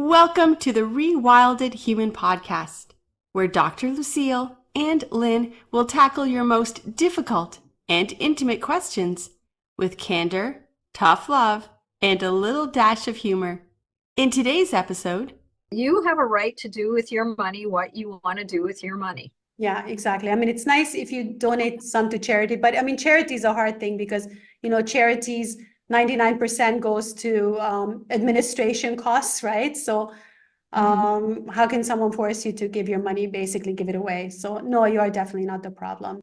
Welcome to the Rewilded Human podcast, where Dr. Lucille and Lynn will tackle your most difficult and intimate questions with candor, tough love, and a little dash of humor. In today's episode, you have a right to do with your money what you want to do with your money. Yeah, exactly. I mean, it's nice if you donate some to charity, but I mean, charity is a hard thing because, charities, 99% goes to administration costs, right? So how can someone force you to give your money, basically give it away? So no, you are definitely not the problem.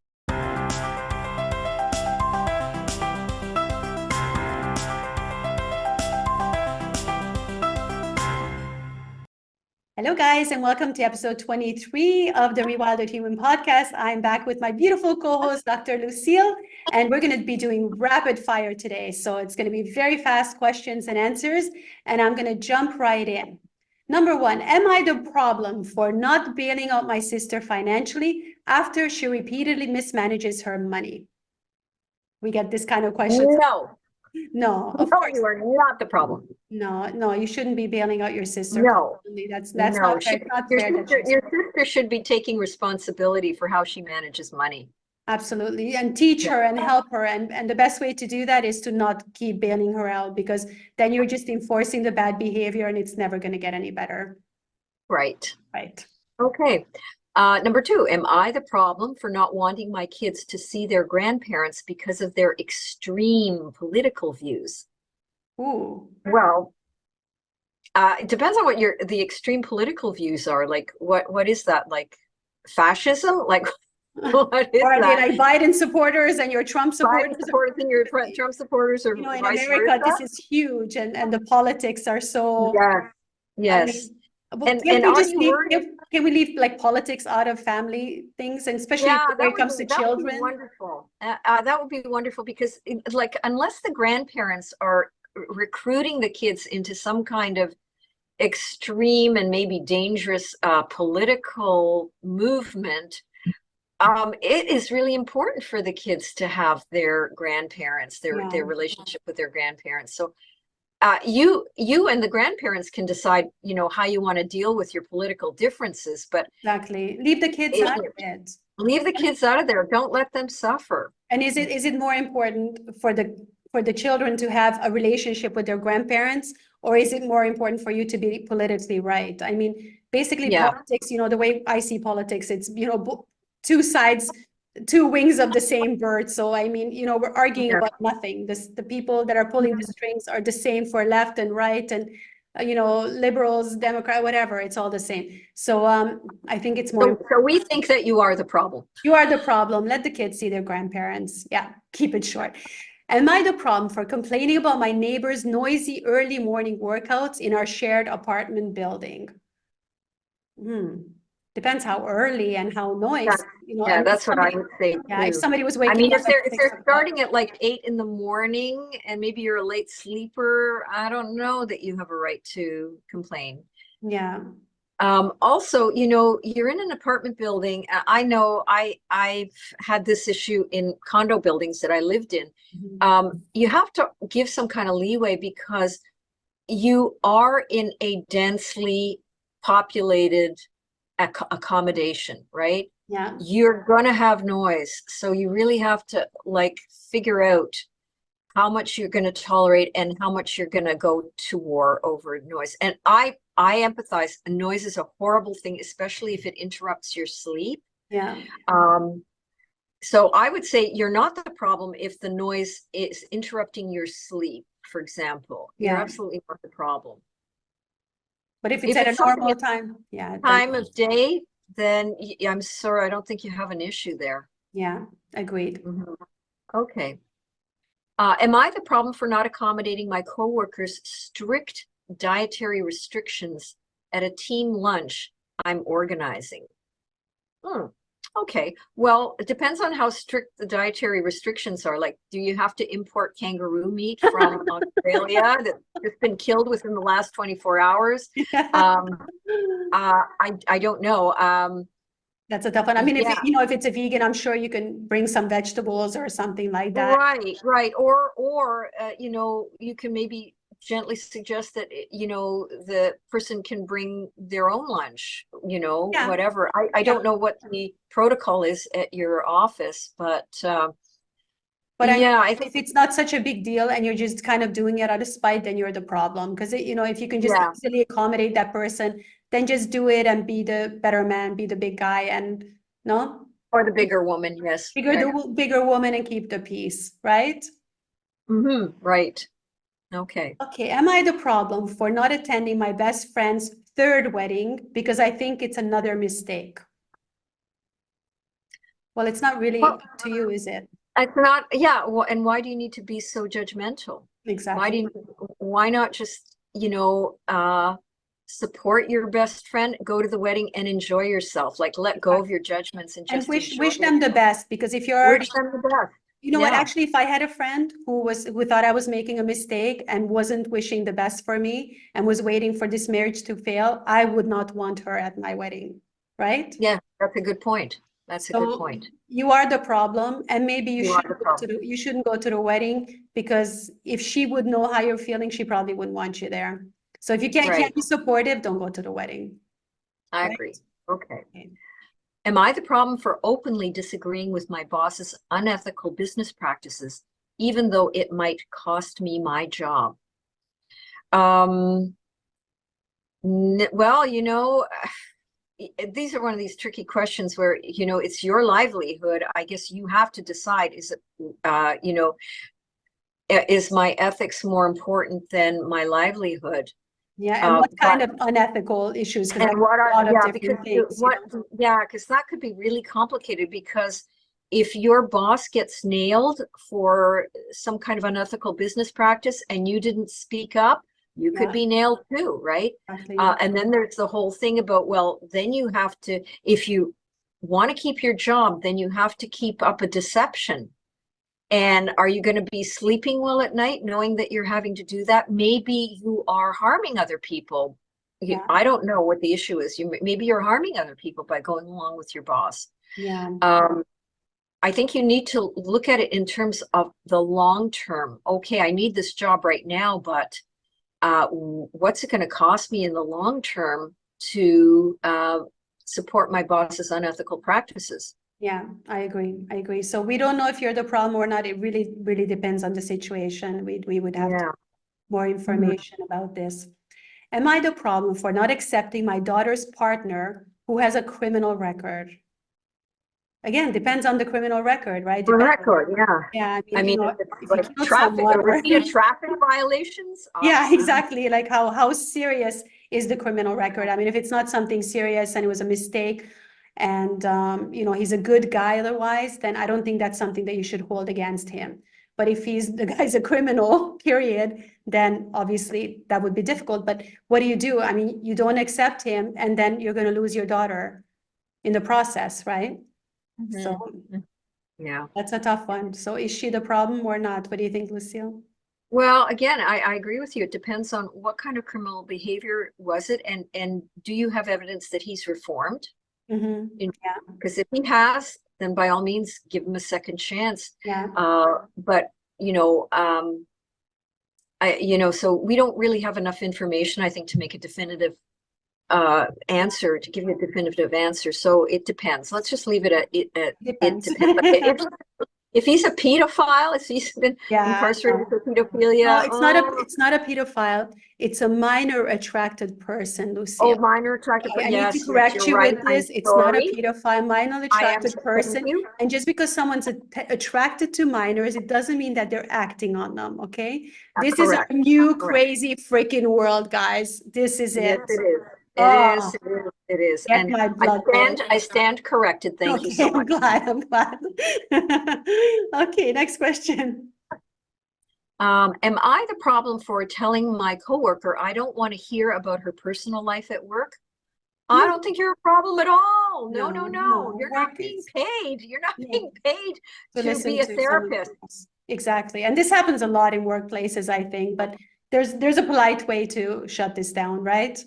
Hello, guys, and welcome to episode 23 of the Rewilded Human podcast. I'm back with my beautiful co-host, Dr. Lucille, and we're going to be doing rapid fire today. So it's going to be very fast questions and answers, and I'm going to jump right in. Number one, am I the problem for not bailing out my sister financially after she repeatedly mismanages her money? We get this kind of question. No, of course. You are not the problem. No, you shouldn't be bailing out your sister. No, that's not fair. Your sister should be taking responsibility for how she manages money. Absolutely. And teach her and help her. And the best way to do that is to not keep bailing her out, because then you're just enforcing the bad behavior and it's never going to get any better. Right. Okay. Number two, am I the problem for not wanting my kids to see their grandparents because of their extreme political views? Ooh. Well, it depends on what the extreme political views are. Like, what is that? Like fascism? Like, what is or that? Are they like Biden supporters and your Trump supporters? Biden supporters and your Trump supporters, or in America, this is huge, and the politics are so. Yes. Can we leave like politics out of family things, and especially when it comes to children? That would be wonderful. That would be wonderful because, unless the grandparents are recruiting the kids into some kind of extreme and maybe dangerous political movement, it is really important for the kids to have their grandparents, their relationship with their grandparents. So you and the grandparents can decide, how you want to deal with your political differences, but exactly, leave the kids out of it. Leave the kids out of there. Don't let them suffer. And is it more important for the children to have a relationship with their grandparents, or is it more important for you to be politically right? I mean, basically, politics, the way I see politics, it's, two sides, two wings of the same bird. So, I mean, we're arguing about nothing. The people that are pulling the strings are the same for left and right, and, liberals, Democrat, whatever, it's all the same. So I think it's more. So we think that you are the problem. You are the problem. Let the kids see their grandparents. Yeah, keep it short. Am I the problem for complaining about my neighbor's noisy early morning workouts in our shared apartment building? Depends how early and how noisy. That's what I would say. Yeah, if somebody was waking up. I mean, if they're starting at like 8 in the morning and maybe you're a late sleeper, I don't know that you have a right to complain. Yeah. Also, you're in an apartment building. I know I've had this issue in condo buildings that I lived in. You have to give some kind of leeway because you are in a densely populated accommodation, right? Yeah. You're going to have noise. So you really have to figure out how much you're going to tolerate and how much you're going to go to war over noise. And I empathize. Noise is a horrible thing, especially if it interrupts your sleep. Yeah. So I would say you're not the problem if the noise is interrupting your sleep, for example. You're absolutely not the problem. But if it's at a normal time, time of day, then I'm sorry, I don't think you have an issue there. Yeah, agreed. Okay. Am I the problem for not accommodating my coworkers' strict dietary restrictions at a team lunch I'm organizing? Okay. Well, it depends on how strict the dietary restrictions are. Like, do you have to import kangaroo meat from Australia that's just been killed within the last 24 hours? I don't know. That's a tough one. I mean, if it's a vegan, I'm sure you can bring some vegetables or something like that. Right. Or you can maybe gently suggest that, you know, the person can bring their own lunch, you know, Yeah. whatever. I don't know what the protocol is at your office, but But I mean, yeah, I think, if it's not such a big deal and you're just kind of doing it out of spite, then you're the problem. Because, you know, if you can just yeah, easily accommodate that person, then just do it and be the better man, be the big guy, and no, or the bigger woman, yes. bigger woman and keep the peace, right? Right. Okay. Okay, am I the problem for not attending my best friend's third wedding because I think it's another mistake? Well, it's not really Well, up to you, is it? it's not, yeah. Well, and why do you need to be so judgmental? Exactly. Why not just, you know, support your best friend, go to the wedding and enjoy yourself. Like let go of your judgments and And just wish them the best, because if you're already, wish them the best. you know what, Yeah. actually, if I had a friend who thought I was making a mistake and wasn't wishing the best for me and was waiting for this marriage to fail, I would not want her at my wedding, right? Yeah, that's a good point. That's a good So point. you are the problem, and maybe You are the problem. you shouldn't go to the wedding, because if she would know how you're feeling, she probably wouldn't want you there. So if you can't Right. be supportive, don't go to the wedding. I Right? agree. Okay. Okay. Am I the problem for openly disagreeing with my boss's unethical business practices, even though it might cost me my job? Well, you know, these are one of these tricky questions where, you know, it's your livelihood. I guess you have to decide, is it, you know, is my ethics more important than my livelihood? Yeah, and what kind of unethical issues? Because And what a lot are, of yeah, different because things. what, yeah, because that could be really complicated, because if your boss gets nailed for some kind of unethical business practice and you didn't speak up, you could be nailed too, right? Exactly. And then there's the whole thing about, well, then you have to, if you want to keep your job, then you have to keep up a deception. And are you going to be sleeping well at night knowing that you're having to do that? Maybe you are harming other people. Yeah. I don't know what the issue is. Maybe you're harming other people by going along with your boss. Yeah. I think you need to look at it in terms of the long term. Okay, I need this job right now, but what's it going to cost me in the long term to support my boss's unethical practices? Yeah, I agree. I agree. So we don't know if you're the problem or not. It really, really depends on the situation. We would have to more information about this. Am I the problem for not accepting my daughter's partner who has a criminal record? Again, depends on the criminal record, right? Record, yeah. Yeah, I mean, you know, it's if you like killed traffic, someone or repeated traffic violations. yeah, exactly. Like how serious is the criminal record? I mean, if it's not something serious and it was a mistake, and you know, he's a good guy otherwise, then I don't think that's something that you should hold against him. But if the guy's a criminal, period, then obviously that would be difficult. But what do? I mean, you don't accept him, and then you're going to lose your daughter in the process, right? So yeah, that's a tough one. So is she the problem or not? What do you think, Lucille? well, again, I agree with you. It depends on what kind of criminal behavior was it, and do you have evidence that he's reformed? Yeah. Because if he has, then by all means, give him a second chance. Yeah. But you know, so we don't really have enough information, I think, to make a definitive answer, to give you a definitive answer. So it depends. Let's just leave it at it. Depends. It depends. If he's a pedophile, if he's been incarcerated for pedophilia. No, it's not a pedophile. It's a minor attracted person, Lucille. Oh, minor attracted person. I need to correct you with this. It's not a pedophile, minor attracted person. And just because someone's attracted to minors, it doesn't mean that they're acting on them, okay? This is a new crazy freaking world, guys. This is it. Yes, it is. It is. And I stand corrected. Thank you so much. I'm glad. Okay, next question. Am I the problem for telling my coworker I don't want to hear about her personal life at work? I don't think you're a problem at all. No. You're not being paid. You're not being paid to be a therapist. Exactly. And this happens a lot in workplaces, I think, but there's a polite way to shut this down, right?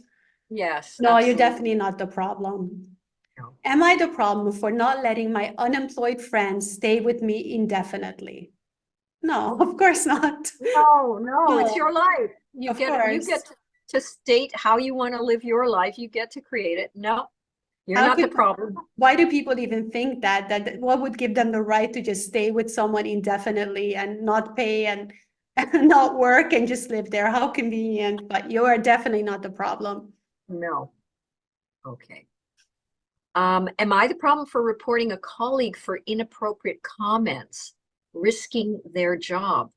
Yes. No, absolutely. you're definitely not the problem. No. Am I the problem for not letting my unemployed friends stay with me indefinitely? No, of course not. No, it's your life. You Of you course. get to state how you want to live your life. You get to create it. No, you're How not the could, problem. why do people even think that what would give them the right to just stay with someone indefinitely and not pay and, and not work and just live there? How convenient, but you are definitely not the problem. No. Okay. Am I the problem for reporting a colleague for inappropriate comments, risking their job?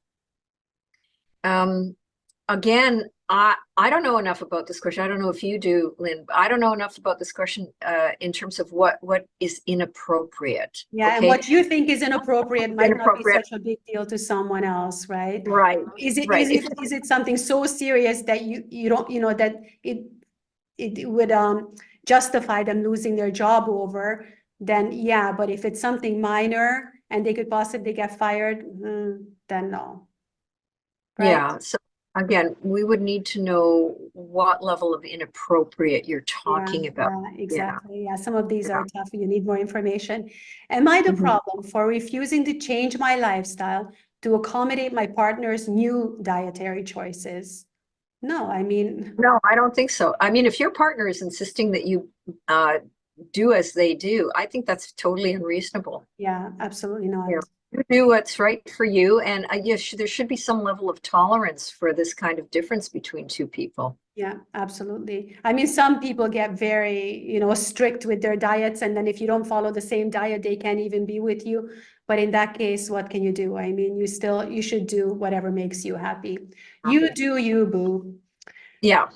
Again, I don't know enough about this question. I don't know if you do, Lynn, but I don't know enough about this question in terms of what is inappropriate. Yeah, and Okay. what you think is inappropriate might not be Inappropriate. such a big deal to someone else, right? Right. Is it Right. is it something so serious that you don't, that it would justify them losing their job over, then yeah, but if it's something minor and they could possibly get fired, then no. Right? Yeah. So again, we would need to know what level of inappropriate you're talking about. Yeah, Yeah. exactly. Yeah, some of these are tough. You need more information. Am I the problem for refusing to change my lifestyle to accommodate my partner's new dietary choices? No, I mean, No, I don't think so. I mean, if your partner is insisting that you do as they do, I think that's totally unreasonable. yeah, absolutely not. Yeah. You do what's right for you, and yes, there should be some level of tolerance for this kind of difference between two people. Yeah, absolutely. I mean, some people get very, strict with their diets, and then if you don't follow the same diet, they can't even be with you. But in that case, what can you do? I mean, you should do whatever makes you happy. You do you, boo. Yeah.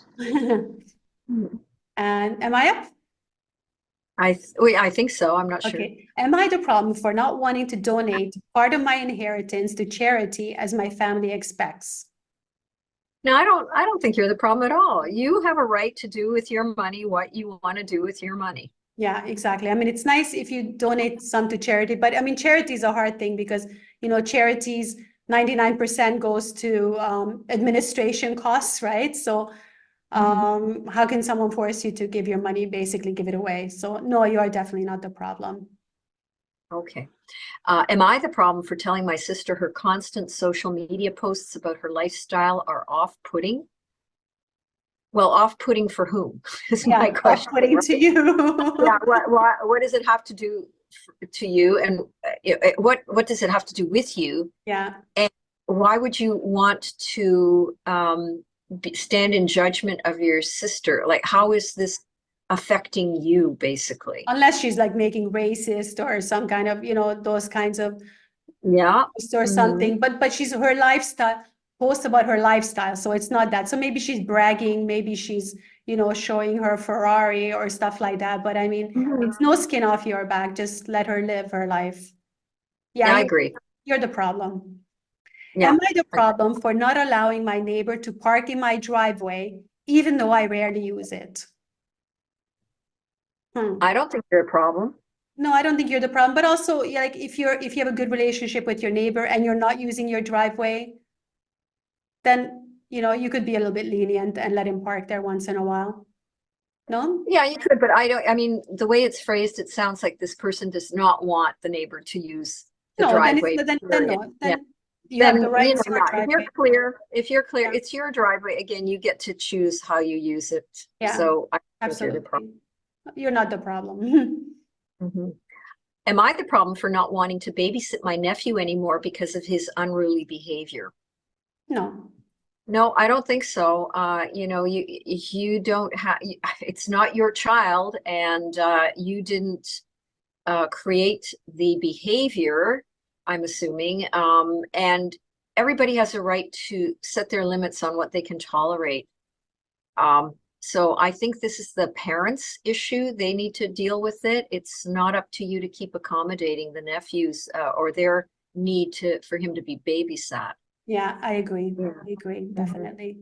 And am I up? I think so. I'm not sure. Okay. Am I the problem for not wanting to donate part of my inheritance to charity as my family expects? No, I don't think you're the problem at all. You have a right to do with your money what you want to do with your money. Yeah, exactly. I mean, it's nice if you donate some to charity, but I mean, charity is a hard thing because, charities, 99% goes to administration costs, right? So how can someone force you to give your money, basically give it away? So no, you are definitely not the problem. Okay. Am I the problem for telling my sister her constant social media posts about her lifestyle are off-putting? Well, off-putting for whom is my question. Off-putting to you. Yeah, what does it have to do to you, and what does it have to do with you? Yeah. And why would you want to stand in judgment of your sister? Like, how is this affecting you, basically? Unless she's like making racist or some kind of, those kinds of Yeah. or something, but she's her lifestyle posts about her lifestyle, so it's not that. So maybe she's bragging, maybe she's showing her Ferrari or stuff like that, but I mean it's no skin off your back. Just let her live her life. Yeah, I agree. You're the problem. Yeah. Am I the problem for not allowing my neighbor to park in my driveway even though I rarely use it? I don't think you're a problem. No, I don't think you're the problem, but also like if you have a good relationship with your neighbor and you're not using your driveway, then you could be a little bit lenient and let him park there once in a while. No? Yeah, you could, but I mean, the way it's phrased, it sounds like this person does not want the neighbor to use the driveway. Then no. Then you Then, have the right to your if driveway. you're clear, Yeah. it's your driveway. Again, you get to choose how you use it. Yeah, So I think you're the absolutely. problem. You're not the problem. Am I the problem for not wanting to babysit my nephew anymore because of his unruly behavior? No. No, I don't think so. You don't have, it's not your child, and you didn't create the behavior, I'm assuming. And everybody has a right to set their limits on what they can tolerate. So I think this is the parents' issue. They need to deal with it. It's not up to you to keep accommodating the nephews or their need for him to be babysat. Yeah, I agree. I agree, definitely.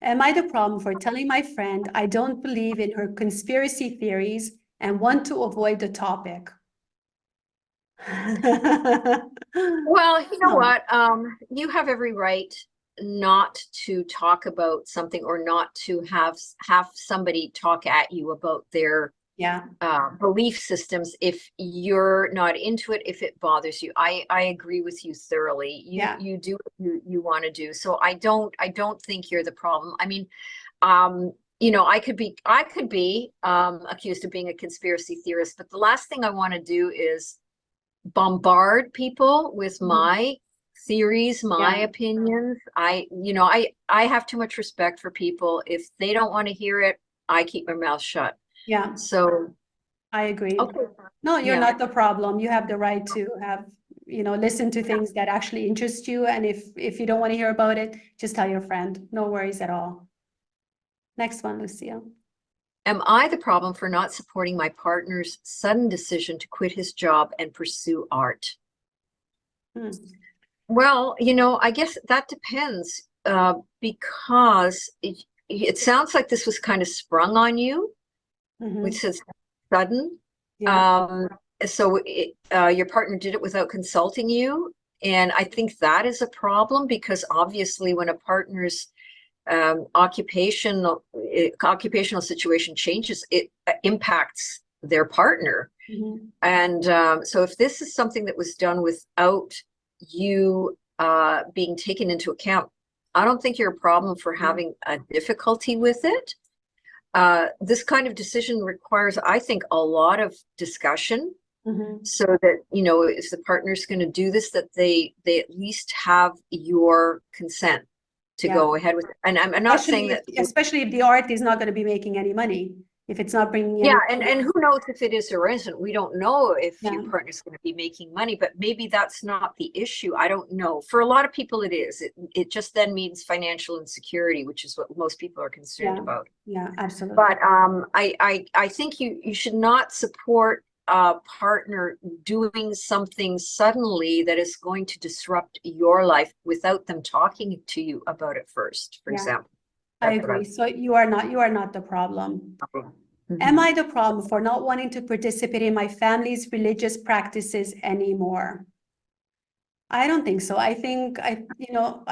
Am I the problem for telling my friend I don't believe in her conspiracy theories and want to avoid the topic? Well, you know what? You have every right not to talk about something or not to have somebody talk at you about their Yeah. belief systems if you're not into it, if it bothers you. I agree with you thoroughly. You do what you want to do. So I don't think you're the problem. I mean, I could be accused of being a conspiracy theorist, but the last thing I want to do is bombard people with my theories, my opinions. I have too much respect for people. If they don't want to hear it, I keep my mouth shut. Yeah. So I agree. okay. No, you're not the problem. You have the right to have, listen to things that actually interest you. And if you don't want to hear about it, just tell your friend. No worries at all. Next one, Lucille. Am I the problem for not supporting my partner's sudden decision to quit his job and pursue art? Well, I guess that depends, because it sounds like this was kind of sprung on you, which is sudden. So your partner did it without consulting you. And I think that is a problem, because obviously when a partner's occupational situation changes, it impacts their partner. And so if this is something that was done without you being taken into account, I don't think you're a problem for having a difficulty with it. This kind of decision requires, I think, a lot of discussion, so that, if the partner's going to do this, that they at least have your consent to go ahead with it. And I'm not saying that, especially if the art is not going to be making any money, if it's not bringing in. Yeah, and who knows if it is or isn't. We don't know if your partner's going to be making money, but maybe that's not the issue. I don't know. For a lot of people, it is. It just then means financial insecurity, which is what most people are concerned about. Yeah, absolutely. But I think you should not support a partner doing something suddenly that is going to disrupt your life without them talking to you about it first, for example. I agree. So you are not the problem. Am I the problem for not wanting to participate in my family's religious practices anymore? I don't think so. I think I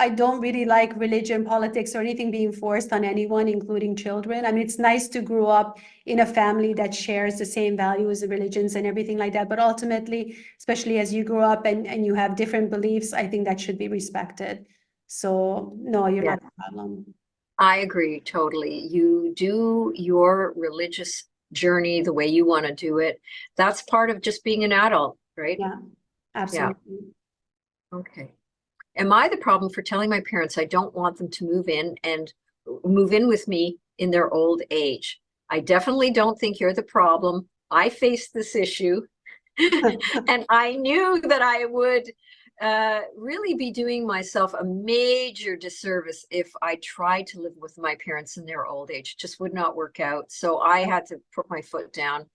don't really like religion, politics, or anything being forced on anyone, including children. I mean, it's nice to grow up in a family that shares the same values and religions and everything like that. But ultimately, especially as you grow up and you have different beliefs, I think that should be respected. So no, you're not the problem. I agree totally. You do your religious journey the way you want to do it. That's part of just being an adult, right? Yeah, absolutely. Okay. Am I the problem for telling my parents I don't want them to move in with me in their old age? I definitely don't think you're the problem. I faced this issue and I knew that I would really be doing myself a major disservice if I tried to live with my parents in their old age. It just would not work out. So I had to put my foot down.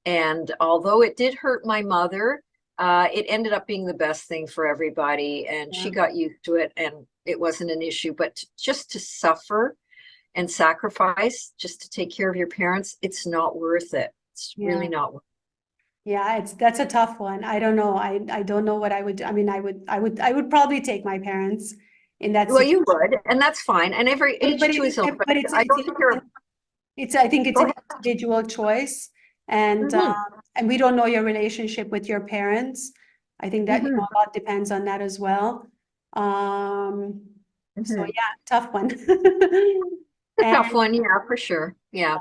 And although it did hurt my mother, it ended up being the best thing for everybody. And she got used to it and it wasn't an issue. But just to suffer and sacrifice just to take care of your parents, it's not worth it. It's really not worth it. Yeah, that's a tough one. I don't know. I don't know what I would do. I mean, I would probably take my parents in that situation. You would, and that's fine. And each to his own. But I don't think I think it's an individual choice, and we don't know your relationship with your parents. I think that a lot depends on that as well. So yeah, tough one. Tough one, yeah, for sure. Yeah.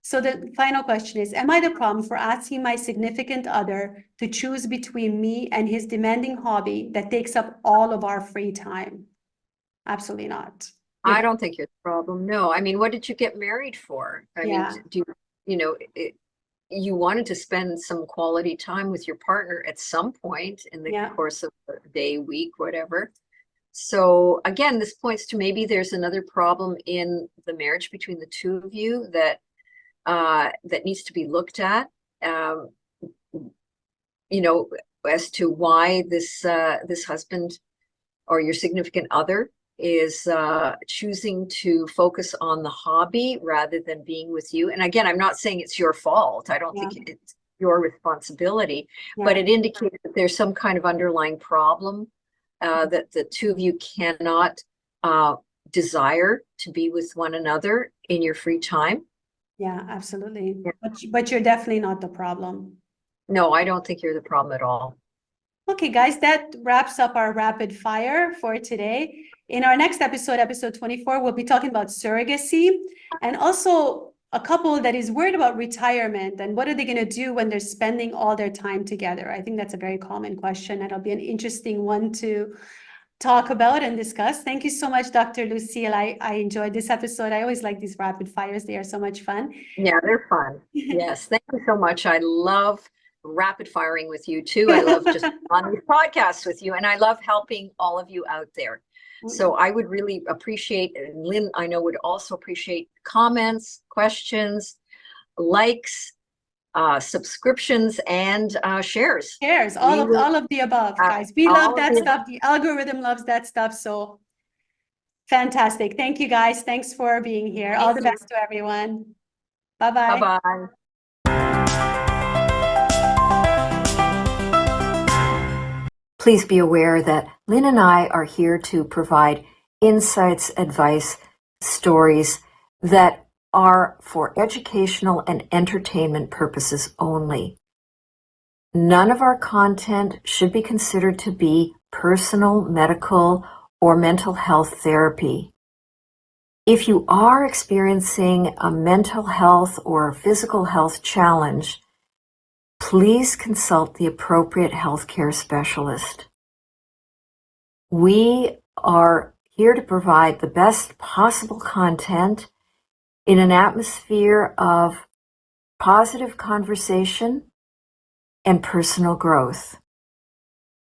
So the final question is, am I the problem for asking my significant other to choose between me and his demanding hobby that takes up all of our free time? Absolutely not. I don't think you're the problem. No. I mean, what did you get married for? I mean, you wanted to spend some quality time with your partner at some point in the course of a day, week, whatever. So again, this points to maybe there's another problem in the marriage between the two of you that needs to be looked at, as to why this husband or your significant other is choosing to focus on the hobby rather than being with you. And again, I'm not saying it's your fault. I don't think it's your responsibility, but it indicates that there's some kind of underlying problem that the two of you cannot desire to be with one another in your free time. Yeah, absolutely. Yeah. But you're definitely not the problem. No, I don't think you're the problem at all. Okay, guys, that wraps up our rapid fire for today. In our next episode, episode 24, we'll be talking about surrogacy and also a couple that is worried about retirement and what are they going to do when they're spending all their time together. I think that's a very common question. It'll be an interesting one to talk about and discuss. Thank you so much, Dr. Lucille. I enjoyed this episode. I always like these rapid fires. They are so much fun. Yeah, they're fun. Yes, thank you so much. I love rapid firing with you too. I love just on these podcasts with you, and I love helping all of you out there. So I would really appreciate, and Lynn, I know would also appreciate comments, questions, likes, subscriptions, and shares. Shares, all of the above, guys. We love that stuff. The algorithm loves that stuff. So fantastic. Thank you, guys. Thanks for being here. All the best to everyone. Bye-bye. Bye-bye. Please be aware that Lynn and I are here to provide insights, advice, stories that are for educational and entertainment purposes only. None of our content should be considered to be personal, medical, or mental health therapy. If you are experiencing a mental health or physical health challenge, please consult the appropriate healthcare specialist. We are here to provide the best possible content in an atmosphere of positive conversation and personal growth.